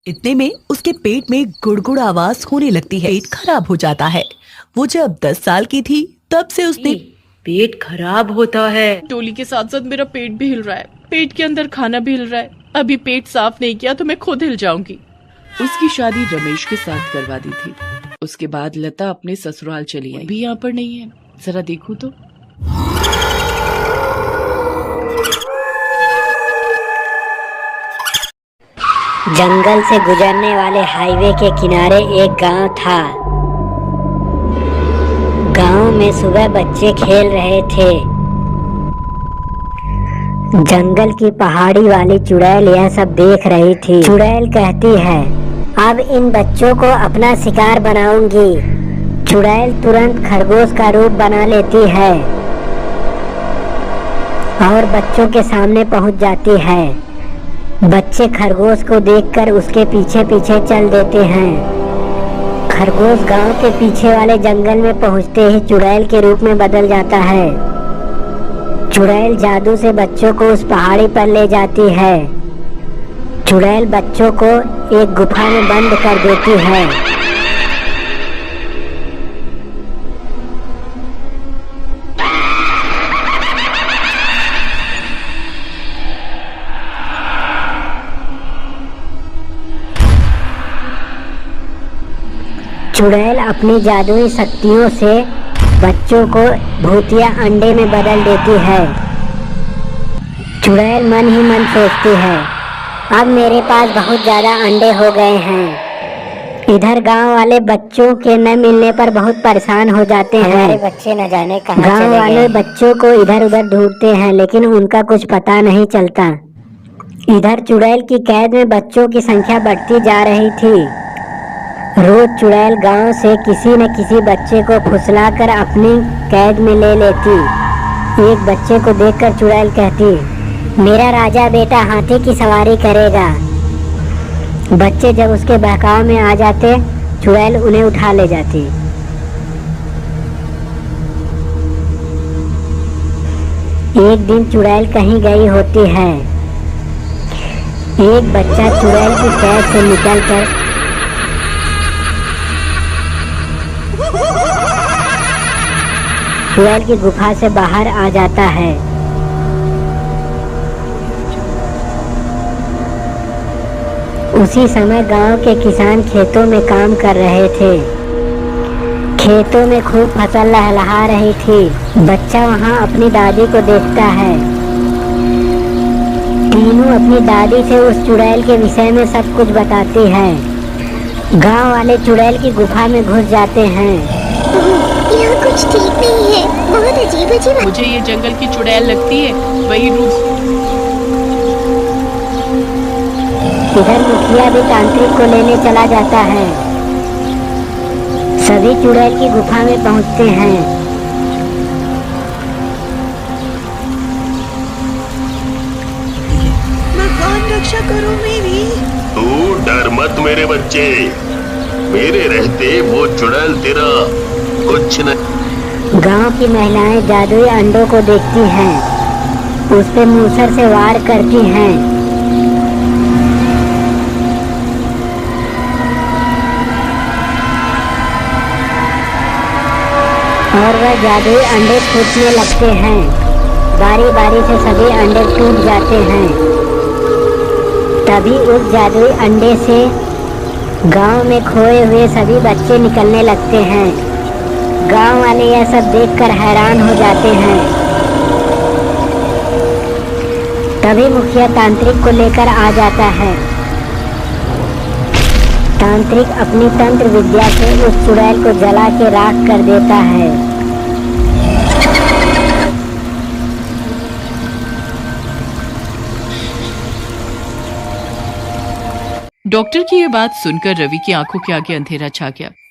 इतने में उसके पेट में गुड़गुड़ आवाज होने लगती है। पेट खराब हो जाता है। वो जब 10 साल की थी तब से उसने पेट खराब होता है। डोली के साथ साथ मेरा पेट भी हिल रहा है, पेट के अंदर खाना भी हिल रहा है। अभी पेट साफ नहीं किया तो मैं खुद हिल जाऊंगी। उसकी शादी रमेश के साथ करवा दी थी। उसके बाद लता अपने ससुराल चली आई। भी यहाँ पर नहीं है, जरा देखूं तो। जंगल से गुजरने वाले हाईवे के किनारे एक गांव था। गांव में सुबह बच्चे खेल रहे थे। जंगल की पहाड़ी वाली चुड़ैल यह सब देख रही थी। चुड़ैल कहती है, अब इन बच्चों को अपना शिकार बनाऊंगी। चुड़ैल तुरंत खरगोश का रूप बना लेती है और बच्चों के सामने पहुंच जाती है। बच्चे खरगोश को देखकर उसके पीछे पीछे चल देते हैं। खरगोश गांव के पीछे वाले जंगल में पहुंचते ही चुड़ैल के रूप में बदल जाता है। चुड़ैल जादू से बच्चों को उस पहाड़ी पर ले जाती है। चुड़ैल बच्चों को एक गुफा में बंद कर देती है। चुड़ैल अपनी जादुई शक्तियों से बच्चों को भूतिया अंडे में बदल देती है। चुड़ैल मन ही मन सोचती है, अब मेरे पास बहुत ज्यादा अंडे हो गए हैं। इधर गांव वाले बच्चों के न मिलने पर बहुत परेशान हो जाते हैं। हमारे बच्चे न जाने कहां चले गए। गांव वाले बच्चों को इधर उधर ढूंढते हैं लेकिन उनका कुछ पता नहीं चलता। इधर चुड़ैल की कैद में बच्चों की संख्या बढ़ती जा रही थी। रोज चुड़ैल गांव से किसी न किसी बच्चे को फुसलाकर अपनी कैद में ले लेती। एक बच्चे को देखकर चुड़ैल कहती, मेरा राजा बेटा हाथी की सवारी करेगा। बच्चे जब उसके बहकाव में आ जाते, चुड़ैल उन्हें उठा ले जाती। एक दिन चुड़ैल कहीं गई होती है। एक बच्चा चुड़ैल की कैद से निकलकर चुड़ैल की गुफा से बाहर आ जाता है। उसी समय गांव के किसान खेतों में काम कर रहे थे। खेतों में खूब फसल लहलहा रही थी। बच्चा वहां अपनी दादी को देखता है। तीनों अपनी दादी से उस चुड़ैल के विषय में सब कुछ बताती है। गांव वाले चुड़ैल की गुफा में घुस जाते हैं। यहाँ कुछ ठीक नहीं है, बहुत अजीब अजीब। मुझे ये जंगल की चुड़ैल लगती है, वही रूप। इधर मुखिया भी तांत्रिक को लेने चला जाता है। सभी चुड़ैल की गुफा में पहुंचते हैं। भगवान रक्षा करो मेरी। तू डर मत मेरे बच्चे, मेरे रहते वो चुड़ैल तेरा कुछ नहीं। गांव की महिलाएं जादुई अंडों को देखती हैं, उस पे मूसर से वार करती हैं। और वह जादुई अंडे फूटने लगते हैं। बारी बारी से सभी अंडे टूट जाते हैं। तभी उस जादुई अंडे से गांव में खोए हुए सभी बच्चे निकलने लगते हैं। गांव वाले यह सब देखकर हैरान हो जाते हैं। तभी मुखिया तांत्रिक को लेकर आ जाता है। तांत्रिक अपनी तंत्र विद्या से उस चुड़ैल को जला के राख कर देता है। डॉक्टर की ये बात सुनकर रवि की आंखों के आगे अंधेरा छा गया।